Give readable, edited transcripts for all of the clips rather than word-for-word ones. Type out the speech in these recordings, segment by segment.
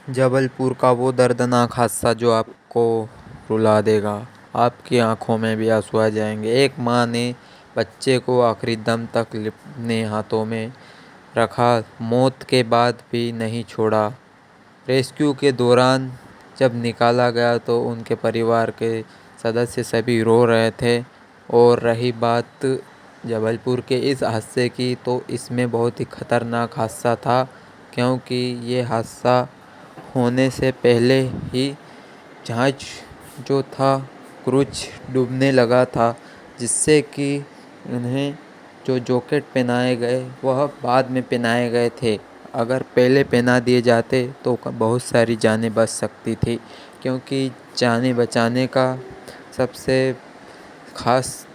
जबलपुर का वो दर्दनाक हादसा जो आपको रुला देगा। आपकी आंखों में भी आंसू आ जाएंगे। एक माँ ने बच्चे को आखिरी दम तक अपने हाथों में रखा, मौत के बाद भी नहीं छोड़ा। रेस्क्यू के दौरान जब निकाला गया तो उनके परिवार के सदस्य सभी रो रहे थे। और रही बात जबलपुर के इस हादसे की, तो इसमें बहुत ही ख़तरनाक हादसा था, क्योंकि ये हादसा होने से पहले ही जहाज जो था क्रूज डूबने लगा था, जिससे कि उन्हें जो जैकेट पहनाए गए वह बाद में पहनाए गए थे। अगर पहले पहना दिए जाते तो बहुत सारी जानें बच सकती थी, क्योंकि जानें बचाने का सबसे ख़ास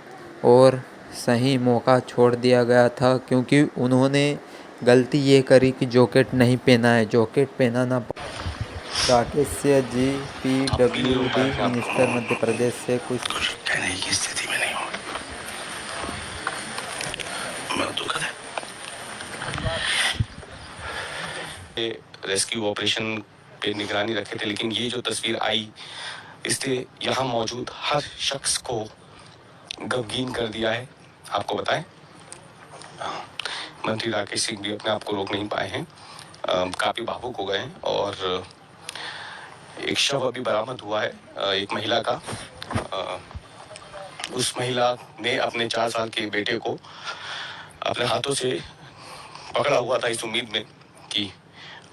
और सही मौका छोड़ दिया गया था, क्योंकि उन्होंने गलती ये करी कि जैकेट नहीं पहना है। जैकेट पहनाना। राकेश जी, आपके लिए पीडब्ल्यूडी होता है कि मिनिस्टर आपको मध्य प्रदेश से कुछ कुछ कहने की स्थिति में नहीं हो। मैं दुखद है। रेस्क्यू ऑपरेशन पे निगरानी रखे थे, लेकिन ये जो तस्वीर आई इसने यहाँ मौजूद हर शख्स को गमगीन कर दिया है। आपको बताएं, मंत्री राकेश सिंह भी अपने आप को रोक नहीं पाए हैं, काफी भावुक हो गए हैं। और एक शव अभी बरामद हुआ है एक महिला का। उस महिला ने अपने 4 साल के बेटे को अपने हाथों से पकड़ा हुआ था, इस उम्मीद में कि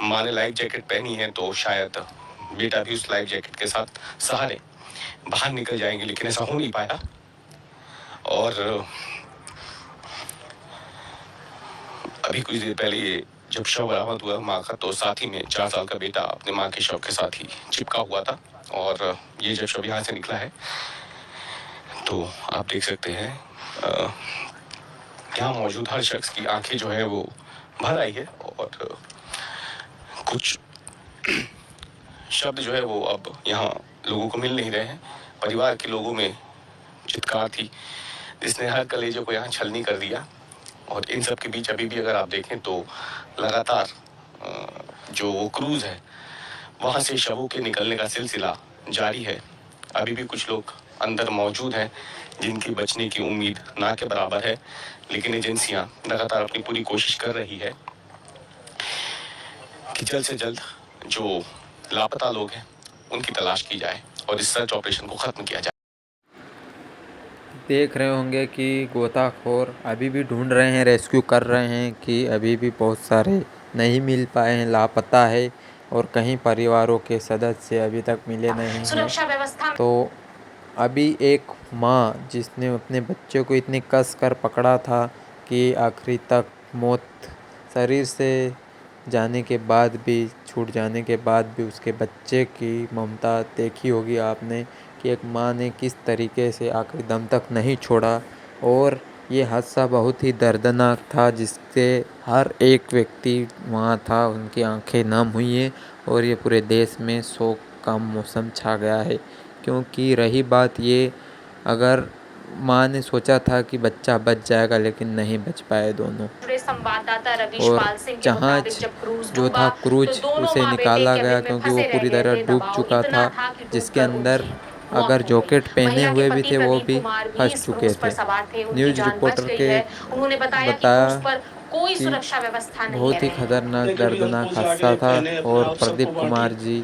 माँ ने लाइफ जैकेट पहनी है तो शायद बेटा भी उस लाइफ जैकेट के साथ सहारे बाहर निकल जाएंगे, लेकिन ऐसा हो नहीं पाया। और अभी कुछ देर पहले ये जब शव बरामद हुआ माँ का, तो साथ ही में 4 साल का बेटा अपने माँ के शव के साथ ही चिपका हुआ था। और ये जब शव यहाँ से निकला है तो आप देख सकते हैं यहाँ मौजूद हर शख्स की आंखें जो है वो भर आई है। और कुछ शब्द जो है वो अब यहाँ लोगों को मिल नहीं रहे हैं। परिवार के लोगों में चित्कार थी जिसने हर कलेजे को यहाँ छलनी कर दिया। और इन सब के बीच अभी भी अगर आप देखें तो लगातार जो वो क्रूज है वहाँ से शवों के निकलने का सिलसिला जारी है। अभी भी कुछ लोग अंदर मौजूद हैं जिनकी बचने की उम्मीद ना के बराबर है, लेकिन एजेंसियां लगातार अपनी पूरी कोशिश कर रही है कि जल्द से जल्द जो लापता लोग हैं उनकी तलाश की जाए और इस सर्च ऑपरेशन को खत्म किया जाए। देख रहे होंगे कि गोताखोर अभी भी ढूंढ रहे हैं, रेस्क्यू कर रहे हैं, कि अभी भी बहुत सारे नहीं मिल पाए हैं, लापता है। और कहीं परिवारों के सदस्य अभी तक मिले नहीं हैं। सुरक्षा व्यवस्था तो अभी एक माँ जिसने अपने बच्चे को इतनी कस कर पकड़ा था कि आखिरी तक मौत शरीर से जाने के बाद भी, छूट जाने के बाद भी उसके बच्चे की ममता देखी होगी आपने, कि एक माँ ने किस तरीके से आखिरी दम तक नहीं छोड़ा। और ये हादसा बहुत ही दर्दनाक था, जिससे हर एक व्यक्ति वहाँ था, उनकी आंखें नम हुई हैं। और ये पूरे देश में शोक का मौसम छा गया है, क्योंकि रही बात ये, अगर माँ ने सोचा था कि बच्चा बच जाएगा, लेकिन नहीं बच पाए दोनों। संवाददाता रवीश और पाल सिंह के मुताबिक जहाज जब क्रूज जो था डूबा तो क्रूज, दोनों उसे माँ बेटे निकाला गया केबिन में क्योंकि वो फंसे रह पूरी गए तरह थे। डूब दबाव चुका इतना था। था कि जिसके डूबकर अंदर उनकी अगर मौत हो गई। जैकेट पहने महिला के हुए भी पति थे वो प्रदीप भी कुमार भी फंस इस चुके क्रूज पर थे। सवार थे, उनकी न्यूज़ जान बच रिपोर्टर गई के है। उन्होंने बताया कि बताया क्रूज पर कोई कि सुरक्षा व्यवस्था नहीं बहुत ही है। खतरनाक कभी हमको दर्दनाक जाके हादसा था। पहने अपने और आप सबको प्रदीप बांटी। कुमार जी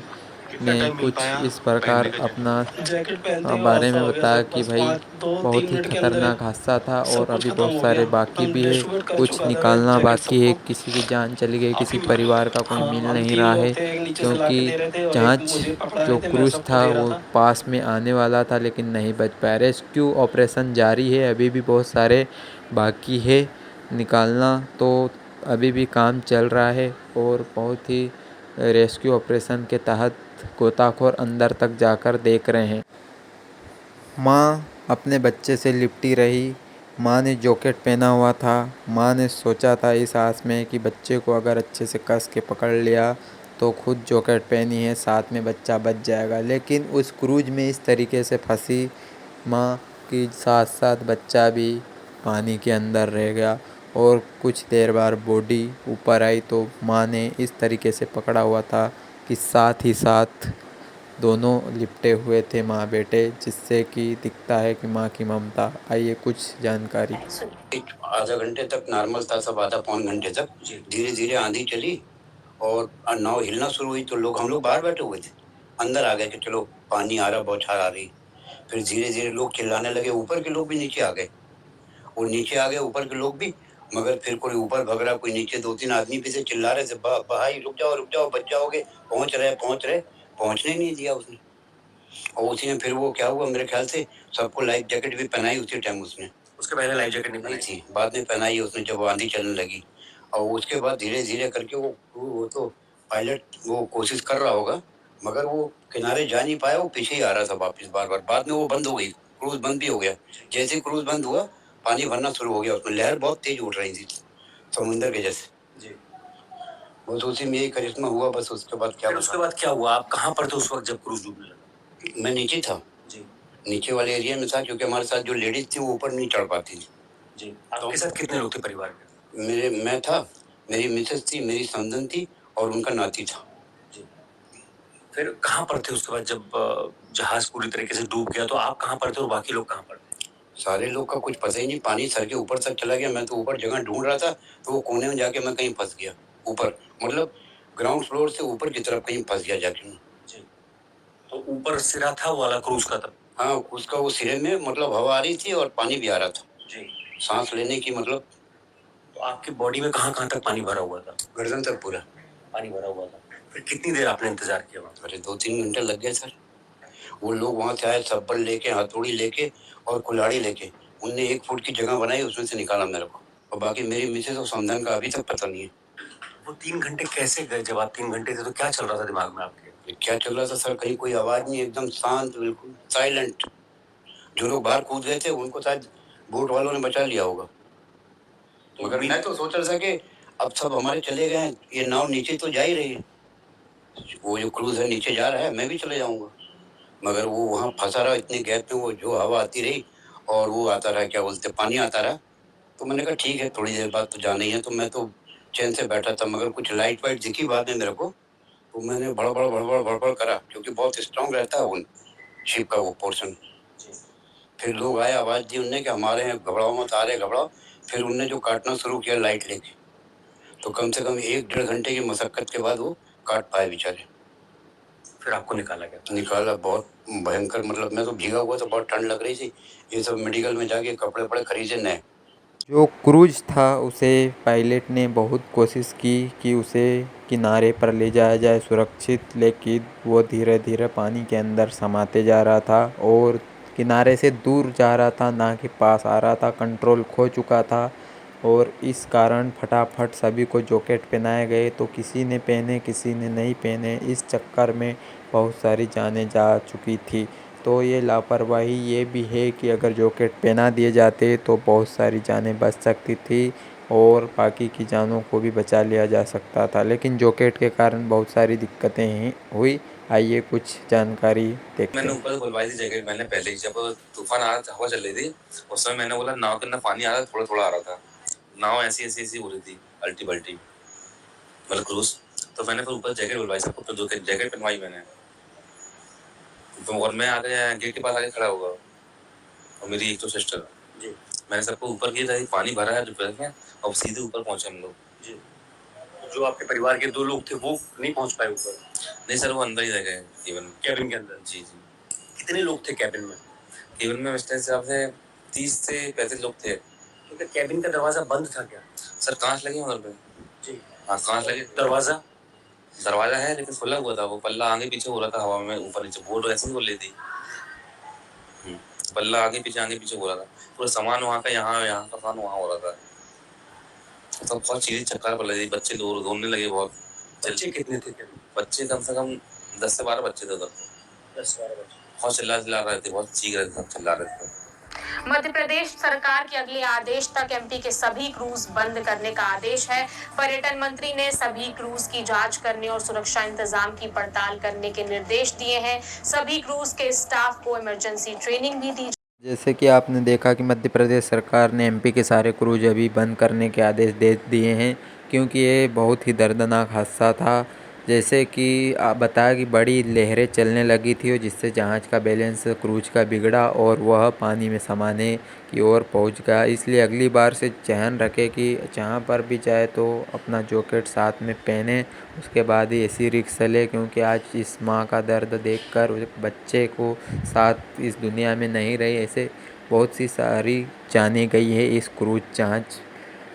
कितना ने टाइम मिल कुछ पाया इस प्रकार पहनने का अपना जैकेट पहनते ही बारे हादसा में हो गया बताया सर। कि बस भाई 2-3 बहुत ही मिनट के अंदर खतरनाक हादसा था, सब और कुछ अभी खत्म बहुत हो सारे गया। बाकी हम भी है। डिस्ट्रीब्यूट कर कुछ चुका था निकालना जैकेट बाकी है, सबको। किसी की जान चली गई, किसी काफी परिवार का कोई हाँ, मिल हम नहीं 3 रहा लोग है, थे, एक नीचे से लाके क्योंकि दे रहे थे और एक जहाज मुझे पकड़ा जो रहे थे, मैं क्रूज सबको था दे रहा वो था। पास में आने वाला था, लेकिन नहीं बच पाया। रेस्क्यू ऑपरेशन जारी है, अभी भी बहुत सारे बाकी है निकालना, तो अभी भी काम चल रहा है। और बहुत ही रेस्क्यू ऑपरेशन के तहत गोताखोर अंदर तक जाकर देख रहे हैं। माँ अपने बच्चे से लिपटी रही। माँ ने जैकेट पहना हुआ था। माँ ने सोचा था इस आस में कि बच्चे को अगर अच्छे से कस के पकड़ लिया तो खुद जैकेट पहनी है, साथ में बच्चा बच जाएगा। लेकिन उस क्रूज में इस तरीके से फंसी माँ कि साथ साथ बच्चा भी पानी के अंदर रह गया। और कुछ देर बाद बॉडी ऊपर आई तो माँ ने इस तरीके से पकड़ा हुआ था कि साथ ही साथ दोनों लिपटे हुए थे माँ बेटे, जिससे कि दिखता है कि माँ की ममता। आइए कुछ जानकारी। आधा घंटे तक नॉर्मल था सब, आधा पौन घंटे तक। धीरे धीरे आंधी चली और नाव हिलना शुरू हुई तो हम लोग बाहर बैठे हुए थे, अंदर आ गए कि चलो पानी आ रहा, बौछार आ रही। फिर धीरे धीरे लोग चिल्लाने लगे, ऊपर के लोग भी नीचे आ गए, और नीचे आ गए ऊपर के लोग भी। मगर फिर कोई ऊपर भग रहा, कोई नीचे। 2-3 आदमी भी से चिल्ला रहे थे, भाई रुक जाओ बच जाओगे, पहुंच रहे। पहुंचने नहीं दिया उसने। और उसी में फिर वो क्या हुआ, मेरे ख्याल से सबको लाइफ जैकेट भी पहनाई उसी टाइम उसने। उसके पहले लाइफ जैकेट नहीं थी, बाद में पहनाई उसने जब आंधी चलने लगी। और उसके बाद धीरे धीरे करके वो तो पायलट वो कोशिश कर रहा होगा, मगर वो किनारे जा नहीं पाया, वो पीछे ही आ रहा था वापस बार बार। बाद में वो बंद हो गई, क्रूज बंद भी हो गया। जैसे क्रूज बंद हुआ, पानी भरना शुरू हो गया उसमें, लहर बहुत तेज उठ रही थी समुंदर के जैसे जी। बस उसी में यही करिश्मा हुआ। बस उसके बाद क्या हुआ? आप कहाँ पर थे उस वक्त जब क्रूज डूबने लगा? मैं नीचे था जी, नीचे वाले एरिया में था, क्योंकि हमारे साथ जो लेडीज थी वो ऊपर नहीं चढ़ पाती थी जी। आपके साथ कितने लोग थे परिवार के? मैं था, मेरी मिसेस थी, मेरी समधन थी और उनका नाती था जी। फिर कहाँ पर थे उसके बाद जब जहाज पूरी तरीके से डूब गया? तो आप कहाँ पर थे और बाकी लोग कहाँ पर थे? सारे लोग का कुछ पता ही नहीं, पानी सर के ऊपर तक चला गया। मैं तो ऊपर जगह ढूंढ रहा था, तो वो कोने में जाके मैं कहीं फंस गया ऊपर, मतलब ग्राउंड फ्लोर से ऊपर की तरफ कहीं फंस गया जाके जी। तो ऊपर सिरा था वो वाला क्रूज का तब? हाँ, उसका वो सिरे में मतलब हवा आ रही थी और पानी भी आ रहा था जी, सांस लेने की मतलब। तो आपकी बॉडी में कहाँ तक पानी भरा हुआ था? गर्दन तक पूरा पानी भरा हुआ था। फिर कितनी देर आपने इंतजार किया वहाँ? अरे 2-3 घंटे लग गए सर। वो लोग वहाँ से आए, सब्बल लेके, हथौड़ी लेके और कुल्हाड़ी लेके। उनने 1 फुट की जगह बनाई, उसमें से निकाला मेरे को। और बाकी मेरी मिसेस और समधन का अभी तक पता नहीं है। वो 3 घंटे कैसे गए? जब आप 3 घंटे थे तो क्या चल रहा था दिमाग में आपके? क्या चल रहा था सर, कहीं कोई आवाज नहीं, एकदम शांत, बिल्कुल साइलेंट। जो लोग बाहर कूद गए थे उनको शायद बोट वालों ने बचा लिया होगा। मगर मैं तो सोच रहा था कि अब सब हमारे चले गए हैं, ये नाव नीचे तो जा ही रही है, वो जो क्रूज है नीचे जा रहा है, मैं भी चले जाऊंगा। मगर वो वहाँ फंसा रहा इतने गैप में, वो जो हवा आती रही और वो आता रहा, क्या बोलते, पानी आता रहा। तो मैंने कहा ठीक है, थोड़ी देर बाद तो जाना ही है। तो मैं तो चैन से बैठा था, मगर कुछ लाइट वाइट दिखी बाद में मेरे को, तो मैंने भड़बड़ भड़बड़ भड़बड़ करा, क्योंकि बहुत स्ट्रांग रहता है वो शिप का वो पोर्शन। फिर लोग आए, आवाज दी उनने कि हमारे यहाँ घबराओ मत, आ रहे घबराओ। फिर उनने जो काटना शुरू किया लाइट लेके, तो कम से कम 1-1.5 घंटे की मशक्कत के बाद वो काट पाए बेचारे। फिर आपको निकाला गया? निकाला, बहुत भयंकर, मतलब मैं तो भीगा हुआ था, बहुत ठंड लग रही थी। ये सब मेडिकल में जाके कपड़े वपड़े खरीदे नए। जो क्रूज था उसे पायलट ने बहुत कोशिश की कि उसे किनारे पर ले जाया जाए सुरक्षित, लेकिन वो धीरे धीरे पानी के अंदर समाते जा रहा था और किनारे से दूर जा रहा था, ना कि पास आ रहा था। कंट्रोल खो चुका था और इस कारण फटाफट सभी को जैकेट पहनाए गए, तो किसी ने पहने किसी ने नहीं पहने। इस चक्कर में बहुत सारी जानें जा चुकी थी। तो ये लापरवाही ये भी है कि अगर जैकेट पहना दिए जाते तो बहुत सारी जानें बच सकती थी और बाकी की जानों को भी बचा लिया जा सकता था, लेकिन जैकेट के कारण बहुत सारी दिक्कतें हुई। आइए कुछ जानकारी देखते मैंने हैं। ऊपर से बुलवाई थी जैकेट, मैंने पहले ही, जब तूफान आ रहा था, हवा चल रही थी, उस समय मैंने बोला नाव के अंदर पानी आ रहा था, थोड़ा थोड़ा आ रहा था, नाव ऐसी ऐसी ऐसी हो रही थी, अल्टी पल्टी, मतलब क्रूज। तो मैंने फिर ऊपर जैकेट बुलवाई, सबको तो जैकेट पहनवाई मैंने। तो और मैं आगे गेट के पास आके खड़ा हुआ, और मेरी एक तो सिस्टर जी, मैंने सबको ऊपर किया था, पानी भरा है दोपहर में, और सीधे ऊपर पहुंचे हम लोग जी। जो आपके परिवार के 2 लोग थे वो नहीं पहुंच पाए ऊपर? नहीं सर, वो अंदर ही रह गए केबिन, कैबिन के अंदर जी जी। कितने लोग थे कैबिन में? केबिन में मिस्टर हिसाब से 30 से 35 लोग थे। तो क्या कैबिन का दरवाजा बंद था क्या? सर कांच लगे उधर पे जी। हाँ कांच लगे। दरवाजा? दरवाजा है लेकिन खुला हुआ था, वो पल्ला आगे पीछे हो रहा था हवा में, ऊपर नीचे, बोर्ड ऐसे ही बोल रही थी। पल्ला आगे पीछे हो रहा था, पूरा सामान वहाँ का यहाँ, यहाँ का सामान वहाँ हो रहा था। तो बहुत चीजें चक्कर पड़ रही थी, बच्चे रोने लगे बहुत। बच्चे कितने थे? बच्चे कम से कम 10 से 12 बच्चे थे उधर। 10-12 बच्चे बहुत चिल्ला रहे थे, बहुत चीख रहे थे, चिल्ला रहे थे। मध्य प्रदेश सरकार के अगले आदेश तक एमपी के सभी क्रूज बंद करने का आदेश है। पर्यटन मंत्री ने सभी क्रूज की जांच करने और सुरक्षा इंतजाम की पड़ताल करने के निर्देश दिए हैं। सभी क्रूज के स्टाफ को इमरजेंसी ट्रेनिंग भी दी। जैसे कि आपने देखा कि मध्य प्रदेश सरकार ने एमपी के सारे क्रूज अभी बंद करने के आदेश दे दिए हैं, क्योंकि ये बहुत ही दर्दनाक हादसा था जैसे कि बताया कि बड़ी लहरें चलने लगी थी और जिससे जहाज़ का बैलेंस क्रूज का बिगड़ा और वह पानी में समाने की ओर पहुंच गया। इसलिए अगली बार से ध्यान रखें कि जहां पर भी जाए तो अपना जैकेट साथ में पहने, उसके बाद ही ऐसी रिक्स ले, क्योंकि आज इस माँ का दर्द देखकर उस बच्चे को साथ इस दुनिया में नहीं रही। ऐसे बहुत सी सारी जाने गई है इस क्रूज जहाज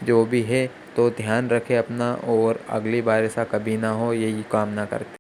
जो भी है। तो ध्यान रखें अपना और अगली बार ऐसा कभी ना हो, यही कामना करते।